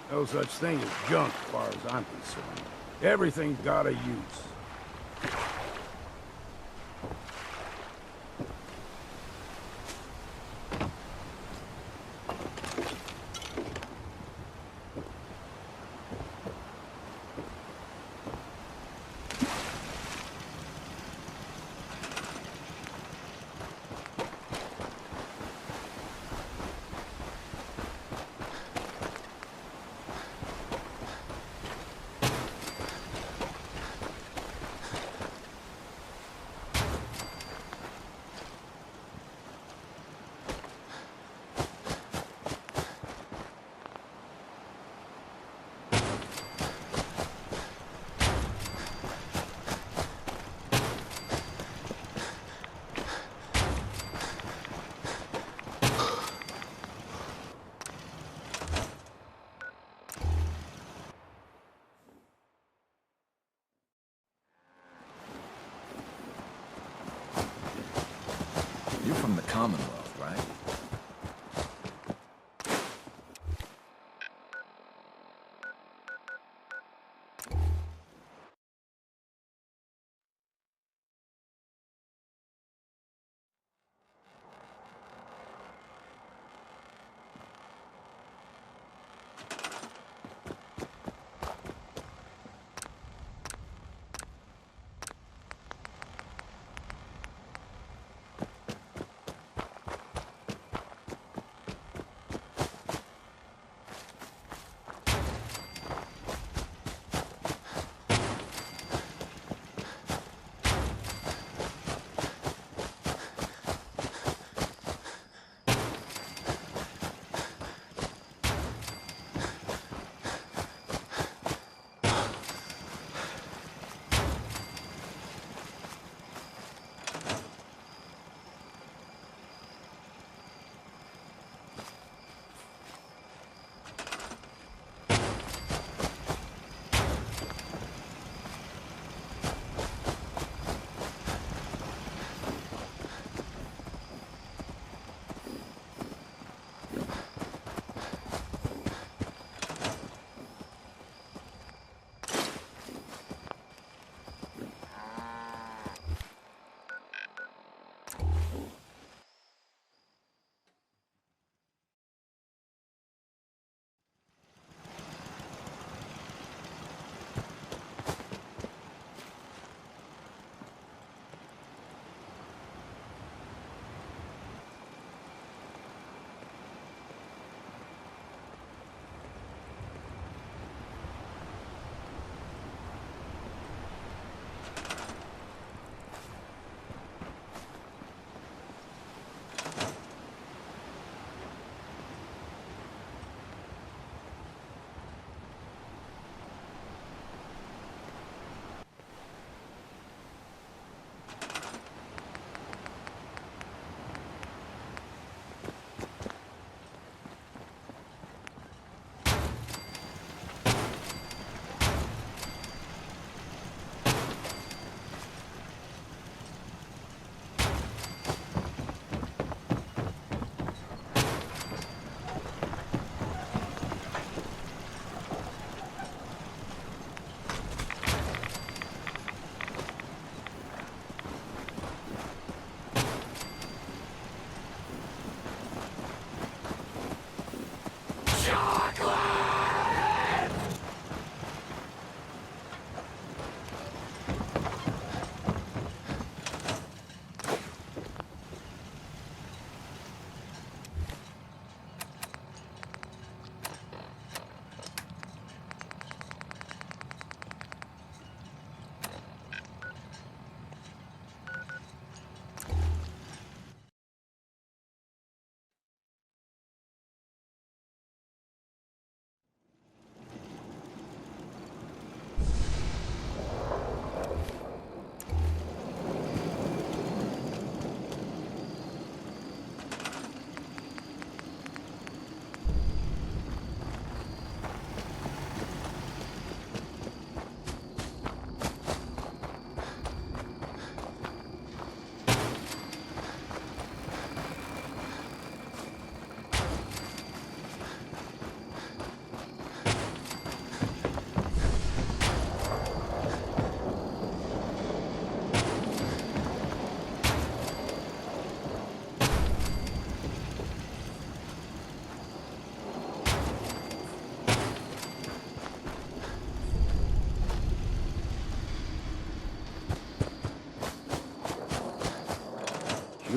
No such thing as junk as far as I'm concerned. Everything's got a use.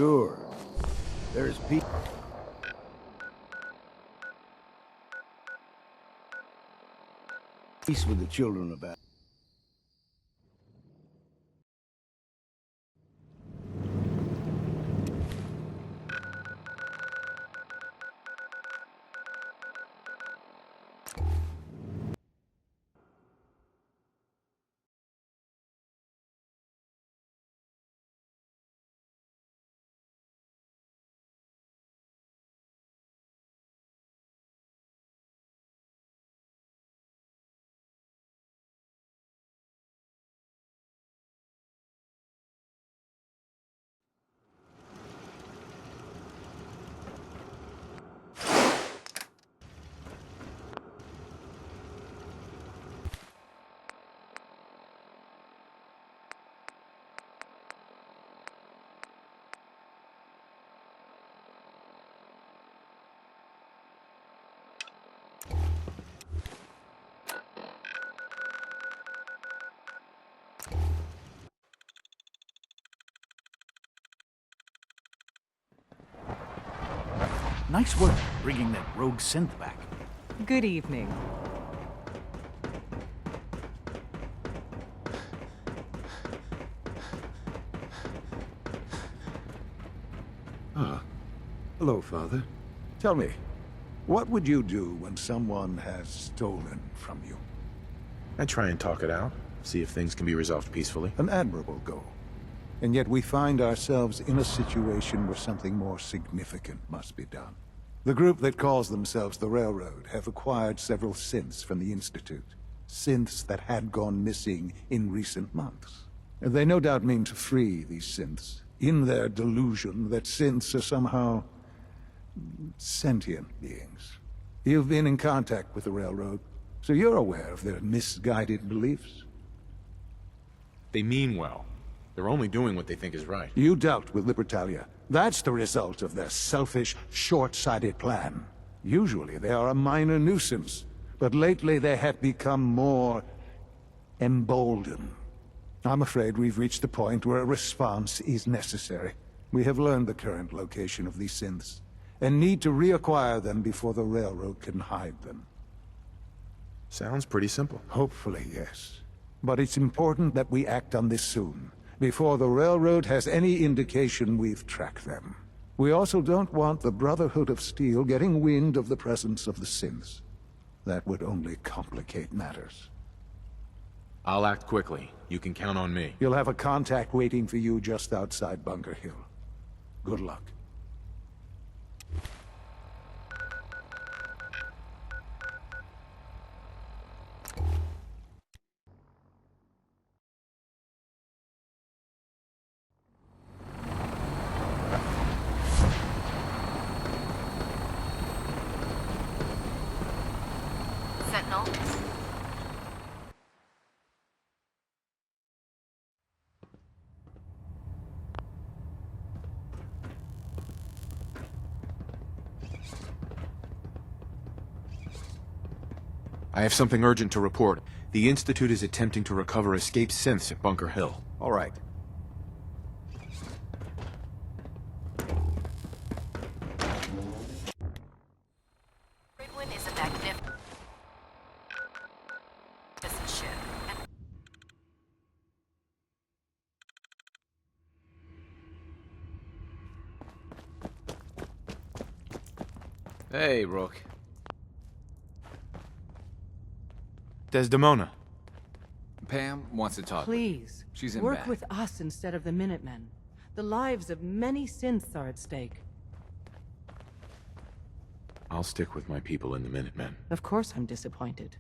Sure. There's peace with the children about. Nice work bringing that rogue synth back. Good evening. Ah. Hello, Father. Tell me, what would you do when someone has stolen from you? I try and talk it out, see if things can be resolved peacefully. An admirable goal. And yet we find ourselves in a situation where something more significant must be done. The group that calls themselves the Railroad have acquired several synths from the Institute. Synths that had gone missing in recent months. They no doubt mean to free these synths, in their delusion that synths are somehow sentient beings. You've been in contact with the Railroad, so you're aware of their misguided beliefs. They mean well. They're only doing what they think is right. You dealt with Libertalia. That's the result of their selfish, short-sighted plan. Usually they are a minor nuisance, but lately they have become more emboldened. I'm afraid we've reached the point where a response is necessary. We have learned the current location of these synths, and need to reacquire them before the Railroad can hide them. Sounds pretty simple. Hopefully, yes. But it's important that we act on this soon, before the Railroad has any indication we've tracked them. We also don't want the Brotherhood of Steel getting wind of the presence of the synths. That would only complicate matters. I'll act quickly. You can count on me. You'll have a contact waiting for you just outside Bunker Hill. Good luck. Sentinel. I have something urgent to report. The Institute is attempting to recover escaped synths at Bunker Hill. All right. Ridwin is a magnificent ship. Hey, Rook. Desdemona. Pam wants to talk. Please, She's in work back. with us instead of the Minutemen. The lives of many synths are at stake. I'll stick with my people in the Minutemen. Of course I'm disappointed.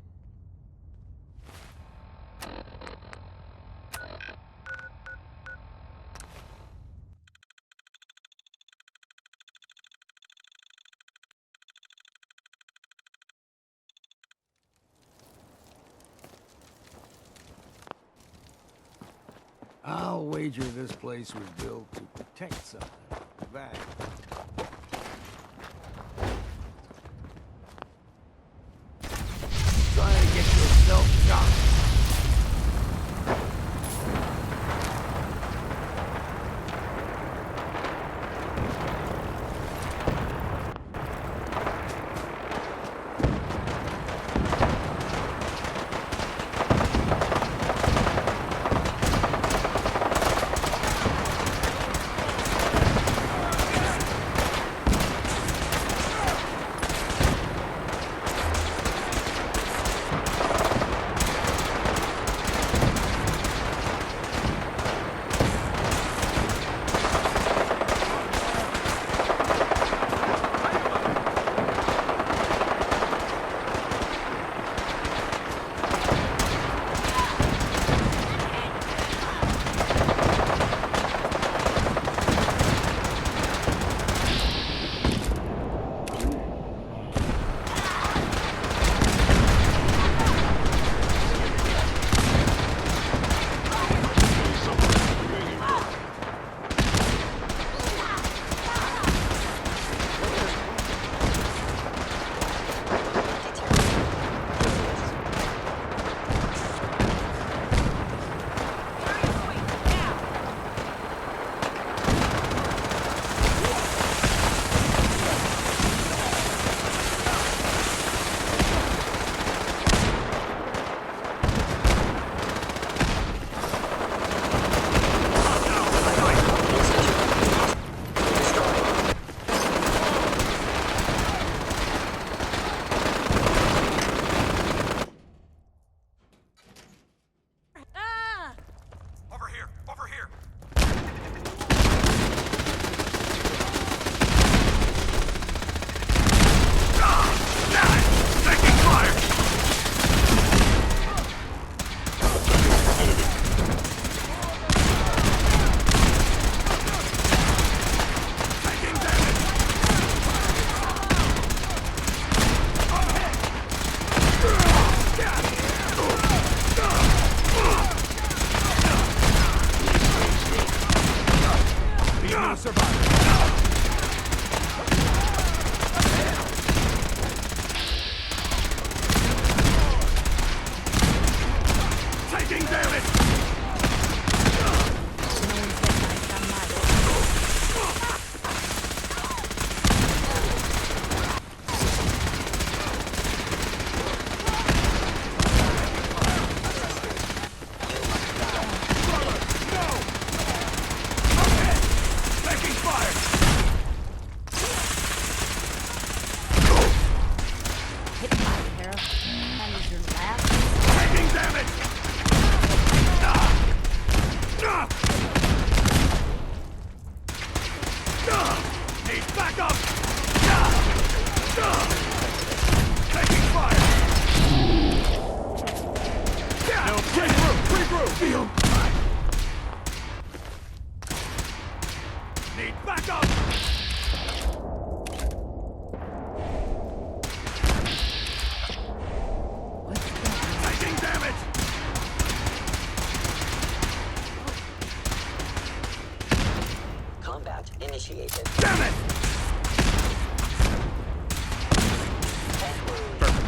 I'll wager this place was built to protect something. That. Trying to get yourself shot.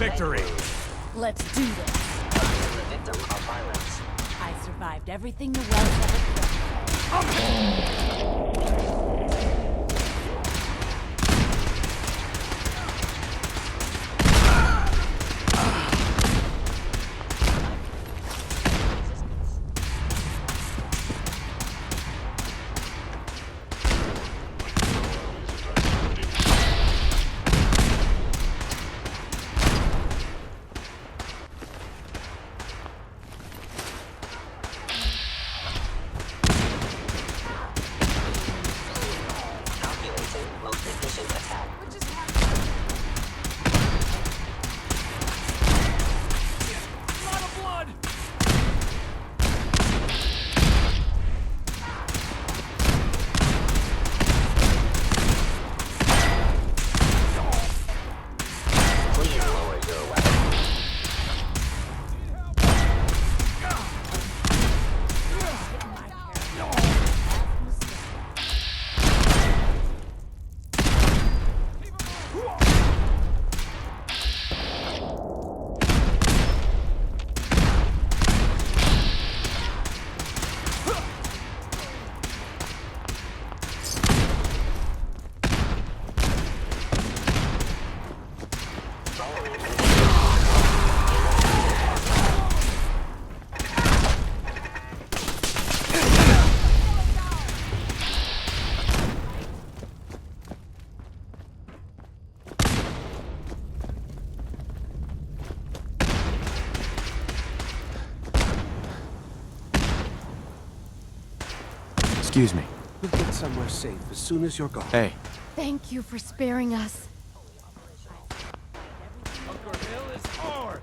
victory! Let's do this. The victim of violence. I survived everything the Wells ever threatened. Calculating most efficient attack. Please lower your weapon. Excuse me. We'll get somewhere safe as soon as you're gone. Hey, Thank you for sparing us. Bunker Hill is ours!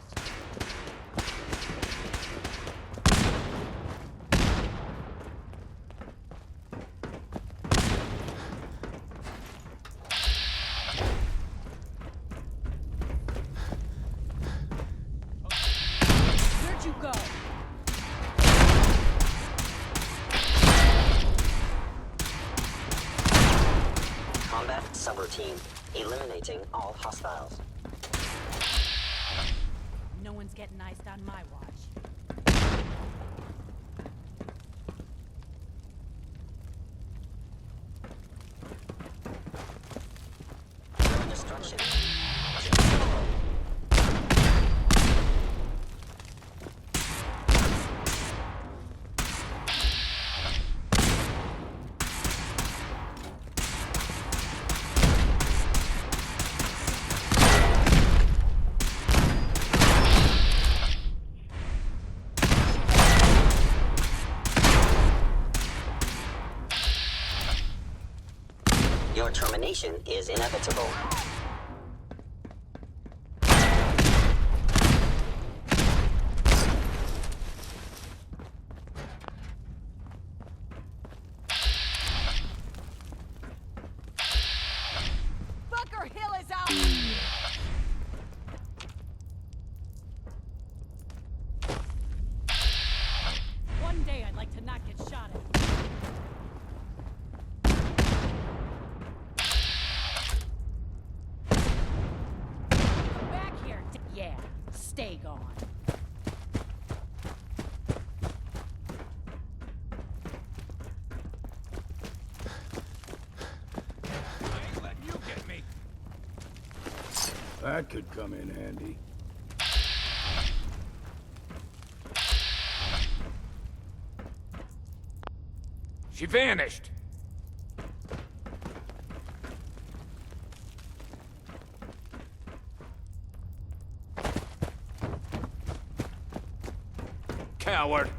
Where'd you go? Combat subroutine. Eliminating all hostiles. No one's getting iced on my watch. Destruction. Your termination is inevitable. Bunker Hill is out! One day I'd like to not get shot at. Come back here. Yeah, stay gone. That could come in handy. She vanished! Coward!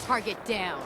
Target down.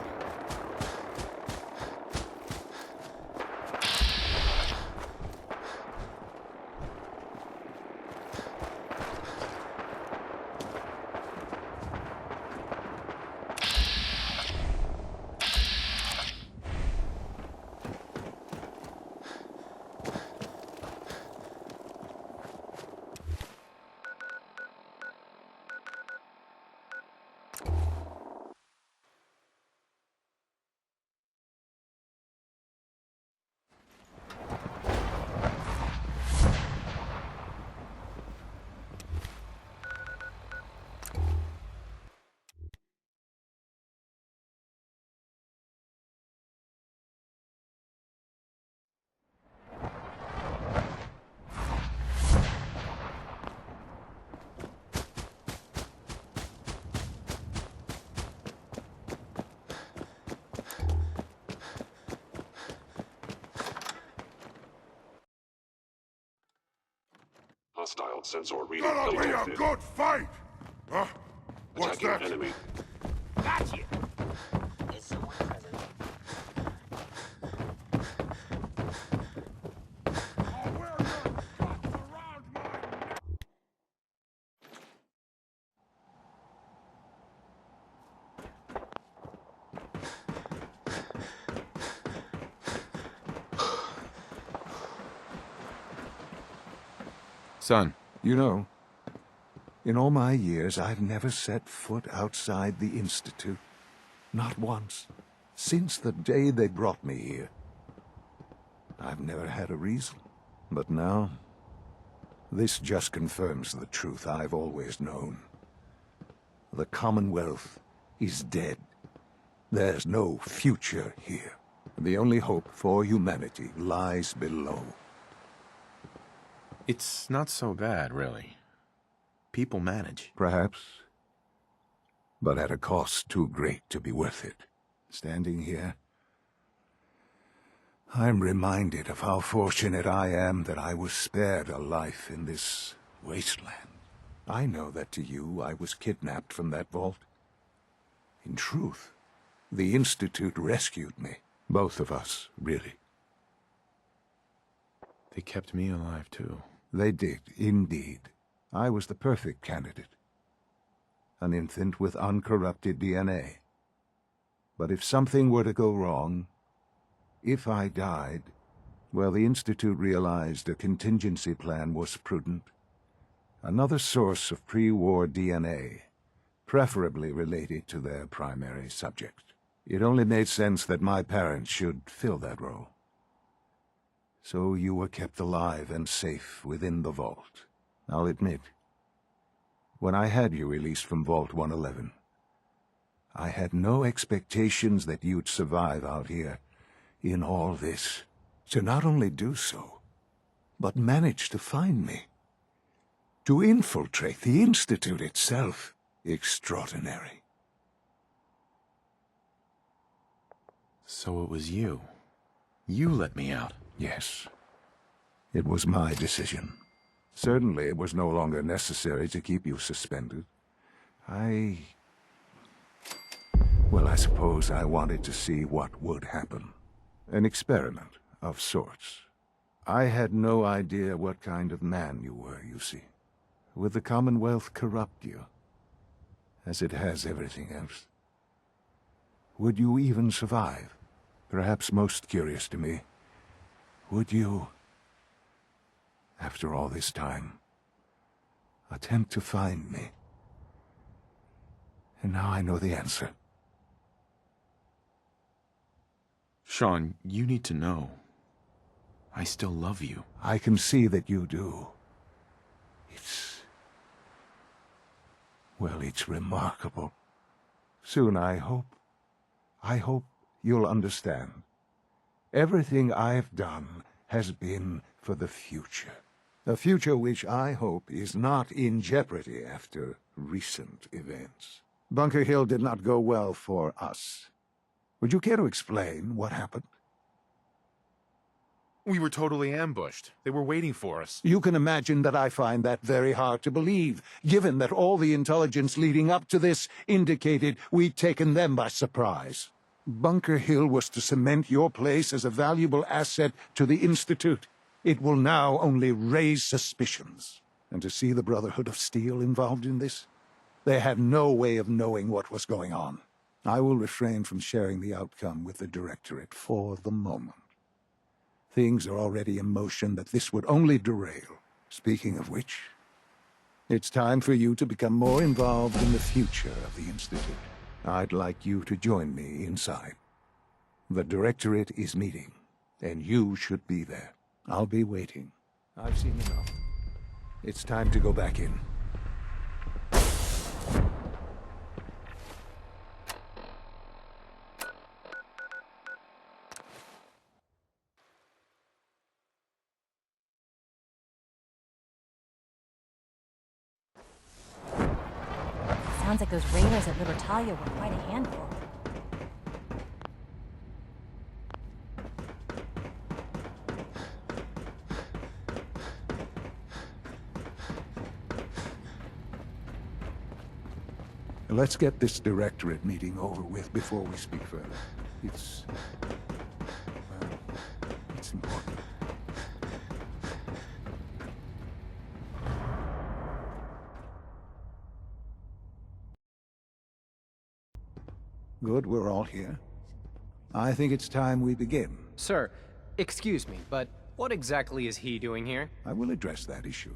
Hostile sensor reading Gonna be a detected. good fight! Huh? What's Attacking that? enemy. Gotcha! Is someone present? I'll wear your guts around my neck! Son, You know, in all my years, I've never set foot outside the Institute. Not once. Since the day they brought me here. I've never had a reason. But now, this just confirms the truth I've always known. The Commonwealth is dead. There's no future here. The only hope for humanity lies below. it's not so bad, really. People manage. Perhaps, but at a cost too great to be worth it. Standing here, I'm reminded of how fortunate I am that I was spared a life in this wasteland. I know that to you I was kidnapped from that vault. In truth, the Institute rescued me. Both of us, really. They kept me alive, too. They did, indeed. I was the perfect candidate. An infant with uncorrupted DNA. But if something were to go wrong, if I died, well, the Institute realized a contingency plan was prudent. Another source of pre-war DNA, preferably related to their primary subject. It only made sense that my parents should fill that role. So you were kept alive and safe within the vault. I'll admit, when I had you released from Vault 111, I had no expectations that you'd survive out here in all this. To not only do so, but manage to find me. To infiltrate the Institute itself. Extraordinary. So it was you. You let me out. Yes. It was my decision. Certainly it was no longer necessary to keep you suspended. Well, I suppose I wanted to see what would happen. An experiment of sorts. I had no idea what kind of man you were, you see. Would the Commonwealth corrupt you? As it has everything else? Would you even survive? Perhaps most curious to me, would you, after all this time, attempt to find me? And now I know the answer. Sean, you need to know. I still love you. I can see that you do. Well, it's remarkable. Soon, I hope you'll understand. Everything I've done has been for the future. A future which I hope is not in jeopardy after recent events. Bunker Hill did not go well for us. Would you care to explain what happened? We were totally ambushed. They were waiting for us. You can imagine that I find that very hard to believe, given that all the intelligence leading up to this indicated we'd taken them by surprise. Bunker Hill was to cement your place as a valuable asset to the Institute. It will now only raise suspicions. And to see the Brotherhood of Steel involved in this? They had no way of knowing what was going on. I will refrain from sharing the outcome with the Directorate for the moment. Things are already in motion that this would only derail. Speaking of which, it's time for you to become more involved in the future of the Institute. I'd like you to join me inside. The Directorate is meeting, and you should be there. I'll be waiting. I've seen enough. It's time to go back in. Sounds like those raiders at Libertalia were quite a handful. Let's get this Directorate meeting over with before we speak further. It's important. Good, we're all here. I think it's time we begin. Sir, excuse me, but what exactly is he doing here? I will address that issue.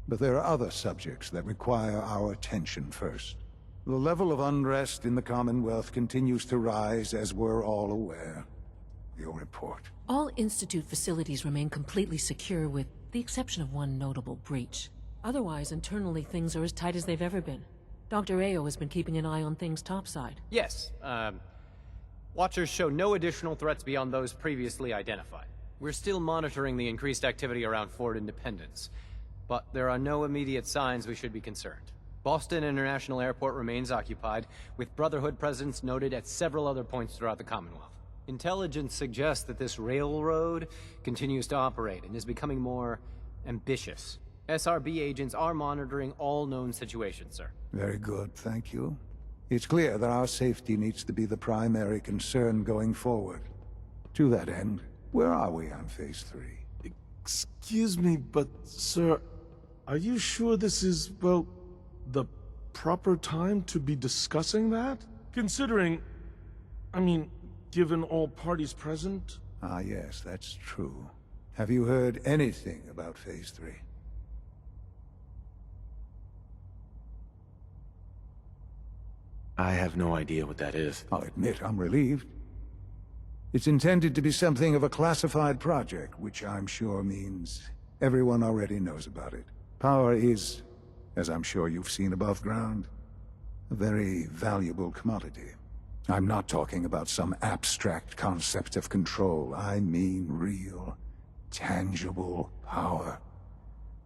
But there are other subjects that require our attention first. The level of unrest in the Commonwealth continues to rise, as we're all aware. Your report. All Institute facilities remain completely secure with the exception of one notable breach. Otherwise, internally things are as tight as they've ever been. Dr. Ayo has been keeping an eye on things topside. Yes, Watchers show no additional threats beyond those previously identified. We're still monitoring the increased activity around Fort Independence, but there are no immediate signs we should be concerned. Boston International Airport remains occupied, with Brotherhood presence noted at several other points throughout the Commonwealth. Intelligence suggests that this railroad continues to operate and is becoming more ambitious. SRB agents are monitoring all known situations, sir. Very good, thank you. It's clear that our safety needs to be the primary concern going forward. To that end, where are we on Phase 3? Excuse me, but, sir, are you sure this is, well, the proper time to be discussing that? Considering, given all parties present? Ah, yes, that's true. Have you heard anything about Phase 3? I have no idea what that is. I'll admit I'm relieved. It's intended to be something of a classified project, which I'm sure means everyone already knows about it. Power is, as I'm sure you've seen above ground, a very valuable commodity. I'm not talking about some abstract concept of control. I mean real, tangible power.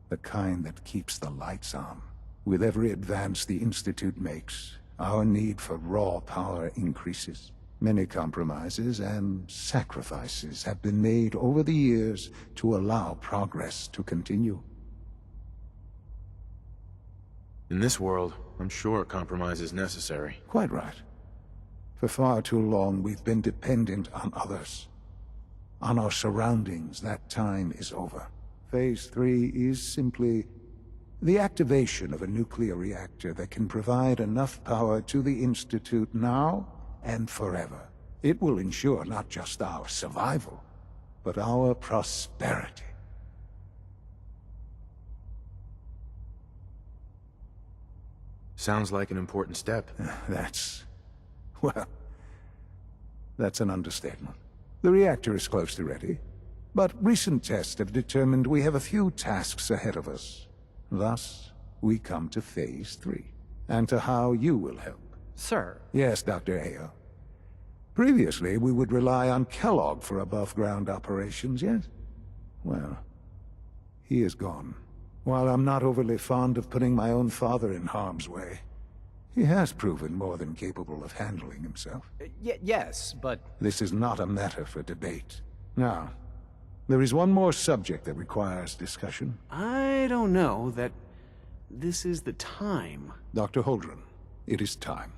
The kind that keeps the lights on. With every advance the Institute makes, our need for raw power increases. Many compromises and sacrifices have been made over the years to allow progress to continue. In this world, I'm sure a compromise is necessary. Quite right. For far too long, we've been dependent on others. On our surroundings. That time is over. Phase 3 is simply the activation of a nuclear reactor that can provide enough power to the Institute now and forever. It will ensure not just our survival, but our prosperity. Sounds like an important step. That's an understatement. The reactor is close to ready, but recent tests have determined we have a few tasks ahead of us. Thus, we come to Phase 3, and to how you will help. Sir? Yes, Dr. Ayo. Previously, we would rely on Kellogg for above-ground operations, yes? Well, he is gone. While I'm not overly fond of putting my own father in harm's way, he has proven more than capable of handling himself. Yes, but... This is not a matter for debate. Now, There is one more subject that requires discussion. I don't know that this is the time. Dr. Holdren, it is time.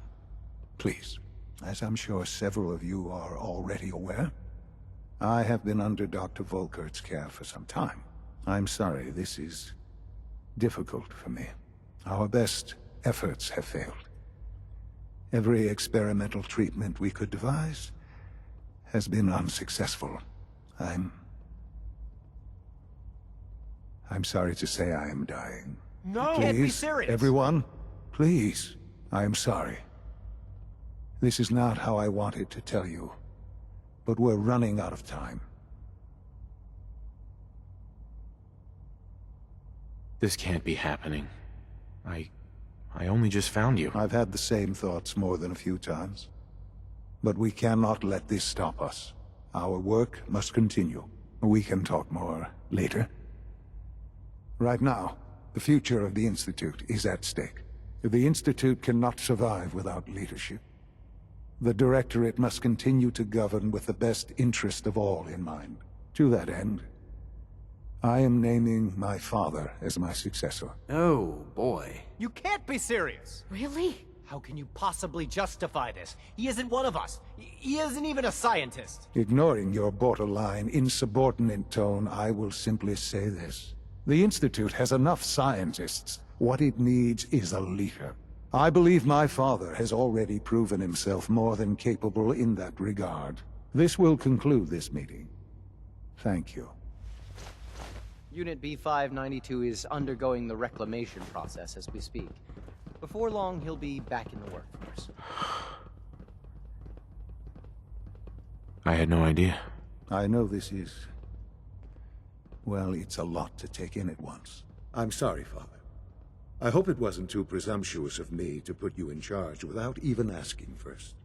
Please, as I'm sure several of you are already aware, I have been under Dr. Volkert's care for some time. I'm sorry, this is difficult for me. Our best efforts have failed. Every experimental treatment we could devise has been unsuccessful. I'm sorry to say I am dying. No! Please, Can't be serious! Everyone, please, I am sorry. This is not how I wanted to tell you, but we're running out of time. This can't be happening. I only just found you. I've had the same thoughts more than a few times. But we cannot let this stop us. Our work must continue. We can talk more later. Right now, the future of the Institute is at stake. The Institute cannot survive without leadership. The Directorate must continue to govern with the best interest of all in mind. To that end, I am naming my father as my successor. Oh, boy. You can't be serious! Really? How can you possibly justify this? He isn't one of us. He isn't even a scientist. Ignoring your borderline, insubordinate tone, I will simply say this. The Institute has enough scientists. What it needs is a leader. I believe my father has already proven himself more than capable in that regard. This will conclude this meeting. Thank you. Unit B592 is undergoing the reclamation process as we speak. Before long, he'll be back in the workforce. I had no idea. I know this is... well, it's a lot to take in at once. I'm sorry, Father. I hope it wasn't too presumptuous of me to put you in charge without even asking first.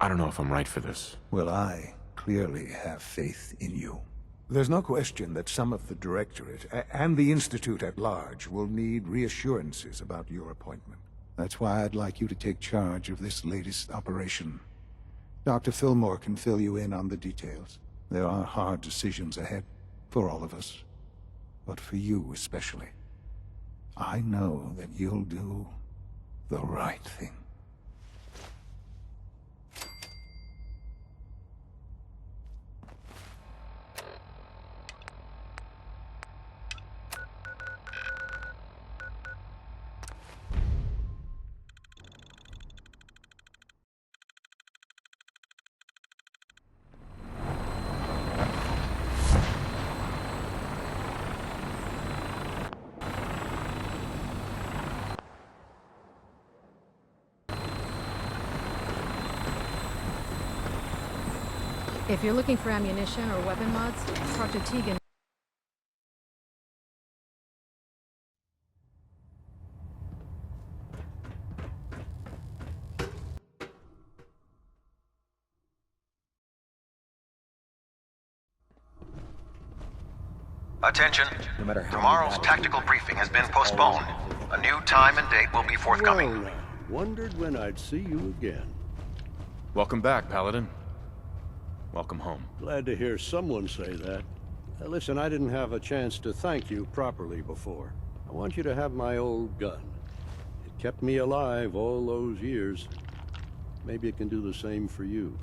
I don't know if I'm right for this. Well, I clearly have faith in you. There's no question that some of the Directorate, and the Institute at large, will need reassurances about your appointment. That's why I'd like you to take charge of this latest operation. Dr. Fillmore can fill you in on the details. There are hard decisions ahead, for all of us. But for you especially. I know that you'll do the right thing. If you're looking for ammunition or weapon mods, talk to Tegan. Attention. Tomorrow's tactical briefing has been postponed. A new time and date will be forthcoming. Well, wondered when I'd see you again. Welcome back, Paladin. Welcome home. Glad to hear someone say that. Listen, I didn't have a chance to thank you properly before. I want you to have my old gun. It kept me alive all those years. Maybe it can do the same for you.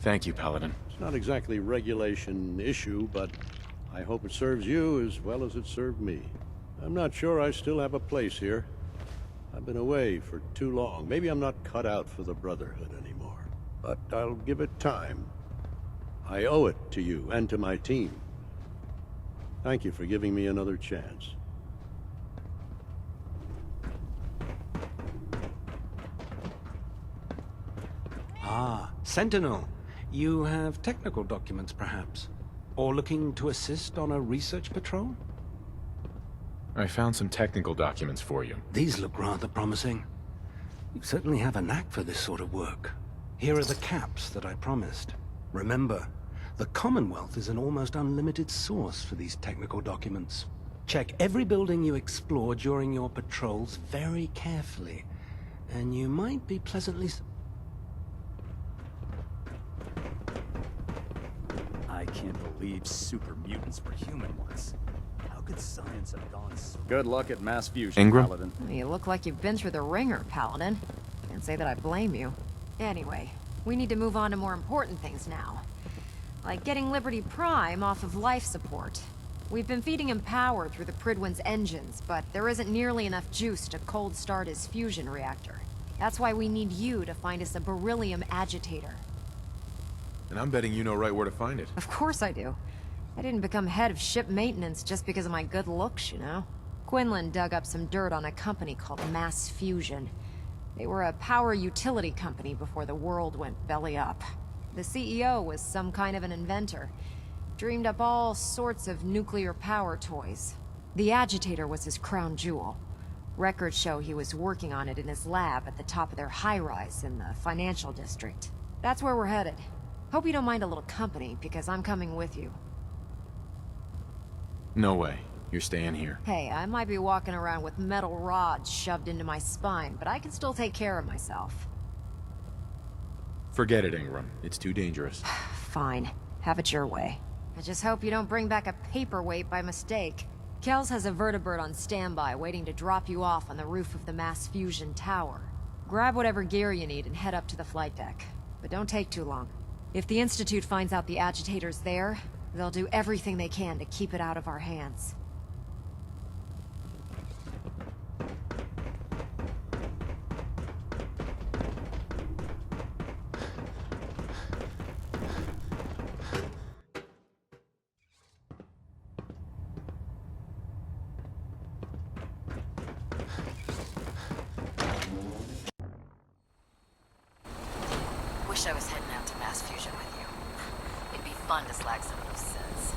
Thank you, Paladin. It's not exactly a regulation issue, but I hope it serves you as well as it served me. I'm not sure I still have a place here. I've been away for too long. Maybe I'm not cut out for the Brotherhood anymore. But I'll give it time. I owe it to you and to my team. Thank you for giving me another chance. Ah, Sentinel. You have technical documents, perhaps? Or looking to assist on a research patrol? I found some technical documents for you. These look rather promising. You certainly have a knack for this sort of work. Here are the caps that I promised. Remember, the Commonwealth is an almost unlimited source for these technical documents. Check every building you explore during your patrols very carefully, and you might be pleasantly... I can't believe super mutants were human ones. How could science have gone so... Good luck at mass fusion, Ingram? Paladin. You look like you've been through the ringer, Paladin. Can't say that I blame you. Anyway, we need to move on to more important things now. Like getting Liberty Prime off of life support. We've been feeding him power through the Prydwen's engines, but there isn't nearly enough juice to cold start his fusion reactor. That's why we need you to find us a beryllium agitator. And I'm betting you know right where to find it. Of course I do. I didn't become head of ship maintenance just because of my good looks, you know? Quinlan dug up some dirt on a company called Mass Fusion. They were a power utility company before the world went belly up. The CEO was some kind of an inventor. Dreamed up all sorts of nuclear power toys. The agitator was his crown jewel. Records show he was working on it in his lab at the top of their high-rise in the financial district. That's where we're headed. Hope you don't mind a little company, because I'm coming with you. No way. You're staying here. Hey, I might be walking around with metal rods shoved into my spine, but I can still take care of myself. Forget it, Ingram. It's too dangerous. Fine. Have it your way. I just hope you don't bring back a paperweight by mistake. Kells has a vertibird on standby, waiting to drop you off on the roof of the Mass Fusion Tower. Grab whatever gear you need and head up to the flight deck. But don't take too long. If the Institute finds out the agitator's there, they'll do everything they can to keep it out of our hands. Wish I was heading out to Mass Fusion with you. It'd be fun to slag some of those sets.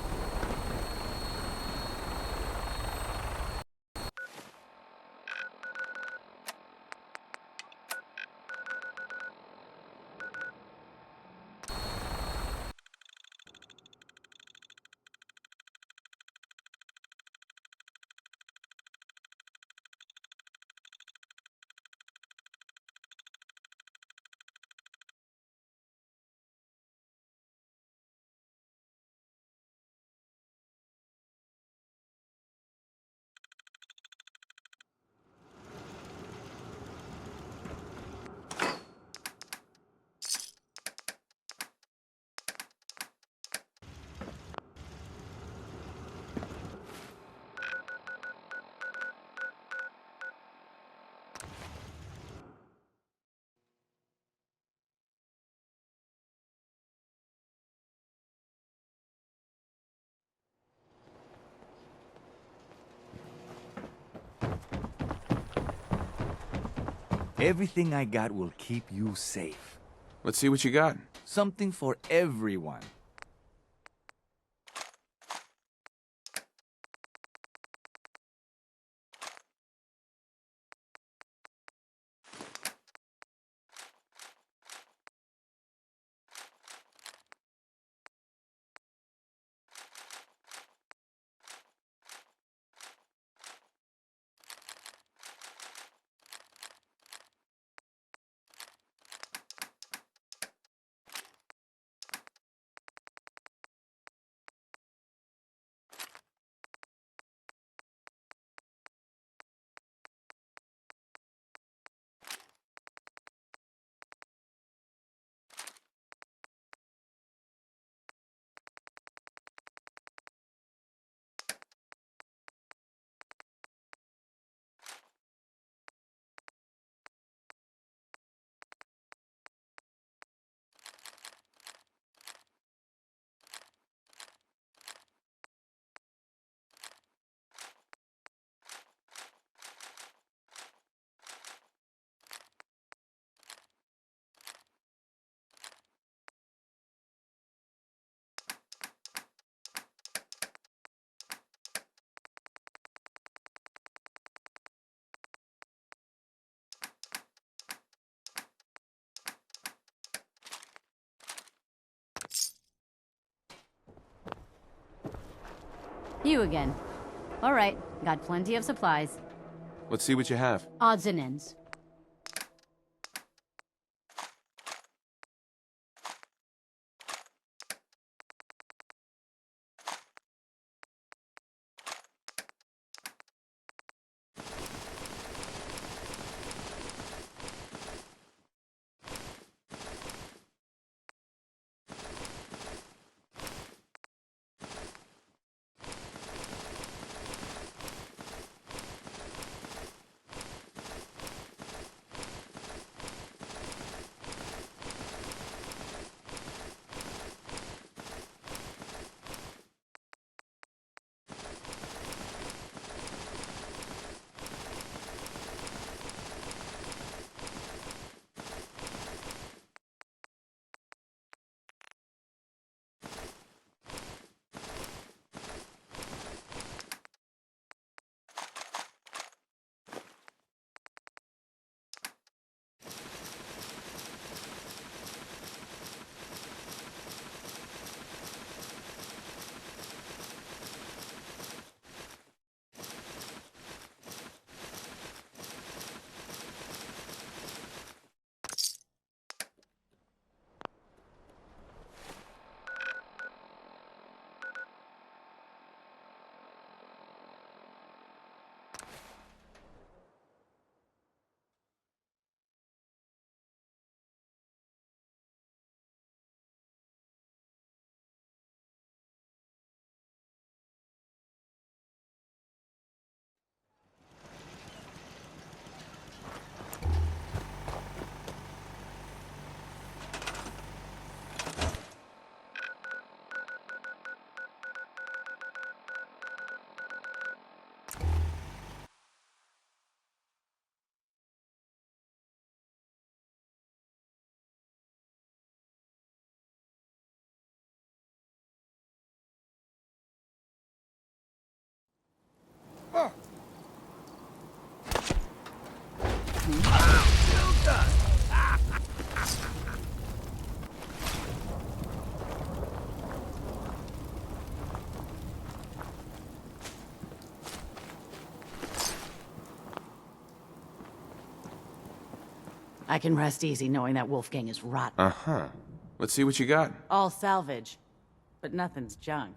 Everything I got will keep you safe. Let's see what you got. Something for everyone. You again. All right, got plenty of supplies. Let's see what you have. Odds and ends. I can rest easy knowing that Wolfgang is rotten. Uh-huh. Let's see what you got. All salvage, but nothing's junk.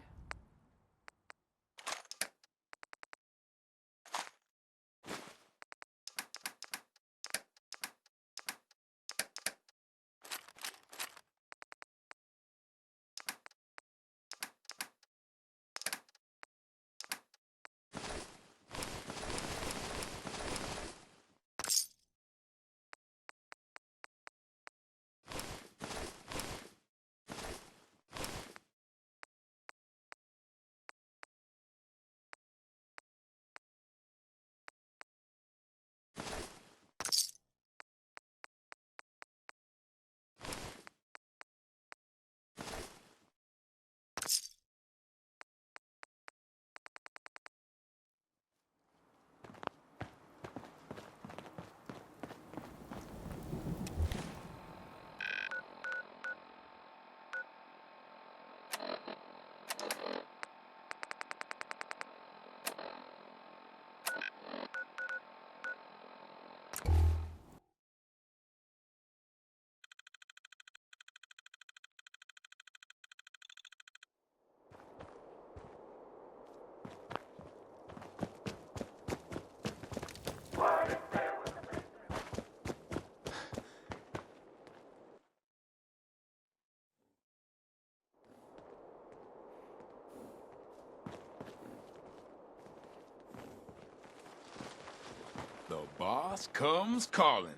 The boss comes calling.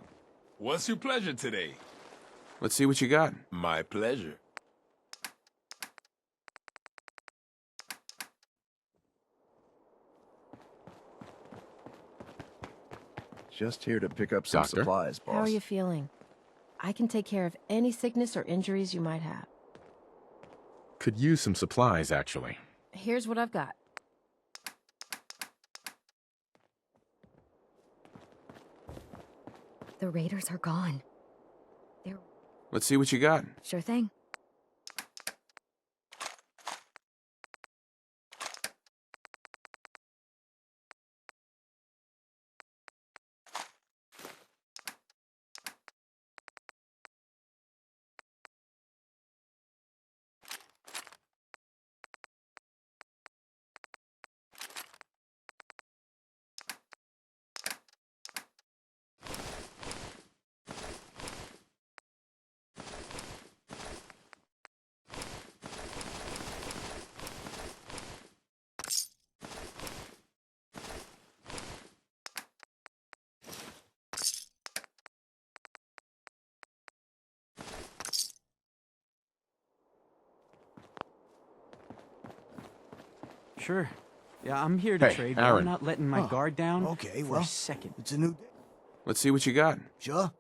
What's your pleasure today? Let's see what you got. My pleasure. Just here to pick up some Doctor? supplies, boss. How are you feeling? I can take care of any sickness or injuries you might have. Could use some supplies, actually. Here's what I've got. The raiders are gone. Let's see what you got. Sure thing. Sure. Yeah, I'm here to Hey, trade, but I'm Aaron. not letting my guard down Okay, for well, a second. it's a new day. Let's see what you got. Sure.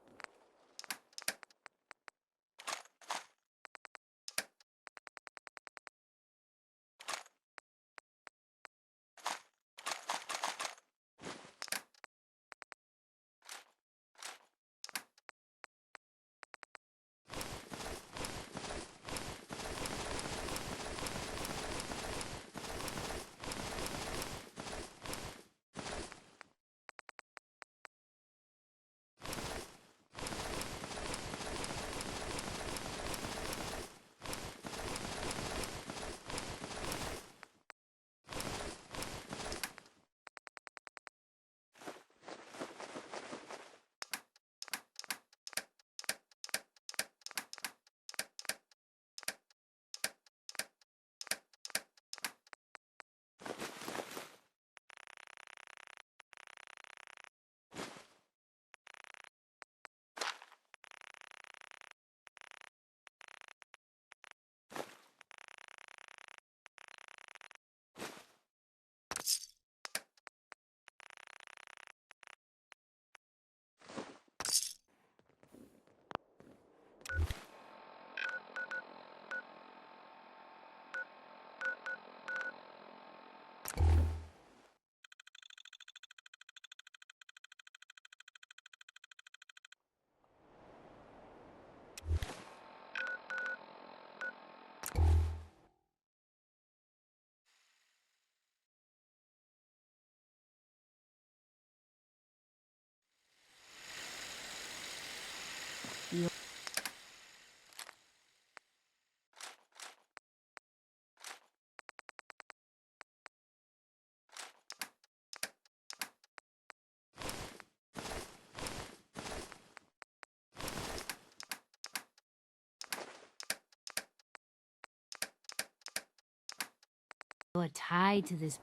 You're tied to this